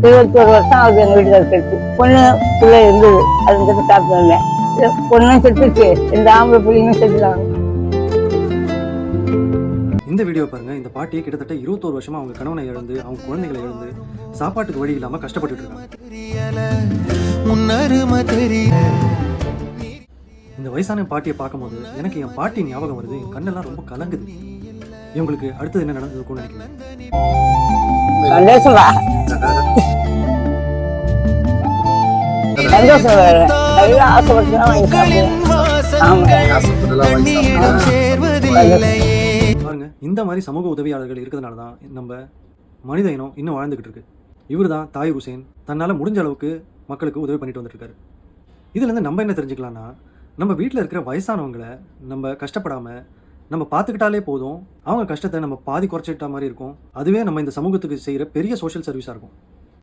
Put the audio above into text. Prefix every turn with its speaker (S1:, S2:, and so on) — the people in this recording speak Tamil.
S1: 21 வருஷம் ஆகுது எங்க வீட்டுக்காரர் செத்து. பொண்ணு பிள்ளை இருந்தது, அது கிட்ட சாப்பிட்டு வந்தேன். பொண்ணும் செத்துச்சு, இந்த ஆம்பளை பிள்ளைங்களும் செத்துட்டாங்க.
S2: இந்த வீடியோ பாருங்க. இந்த பாட்டியை கிட்டத்தட்ட 21 வருஷமா அவங்க கணவனை இழந்து, அவங்க குழந்தைகளை இழந்து, சாப்பாட்டுக்கு வழி இல்லாம கஷ்டப்பட்டுட்டு இருக்காங்க. இந்த வயசான பாட்டியை பார்க்கும்போது எனக்கு என் பாட்டி ஞாபகம் வருது. என் கண்ணெல்லாம் ரொம்ப கலங்குது. இவங்களுக்கு அடுத்தது என்ன நடந்திருக்கும்னு நினைக்கிறேன்.
S1: சந்தோஷமா சந்தோஷம் வேற. கையில ஆசைப்பட்டுதான் வாங்கி
S2: பாருங்க, இந்த மாதிரி சமூக உதவியாளர்கள் இருக்கிறதுனால தான் நம்ம மனித இனம் இன்னும் வாழ்ந்துகிட்டு இருக்கு. இவர் தான் தாய் ஹுசேன். தன்னால் முடிஞ்ச அளவுக்கு மக்களுக்கு உதவி பண்ணிட்டு வந்துட்டு இருக்காரு. இதுலேருந்து நம்ம என்ன தெரிஞ்சுக்கலாம்னா, நம்ம வீட்டில் இருக்கிற வயசானவங்களை நம்ம கஷ்டப்படாமல் நம்ம பார்த்துக்கிட்டாலே போதும். அவங்க கஷ்டத்தை நம்ம பாதி குறைச்சிக்கிட்ட மாதிரி இருக்கும். அதுவே நம்ம இந்த சமூகத்துக்கு செய்கிற பெரிய சோஷியல் சர்வீஸாக இருக்கும்.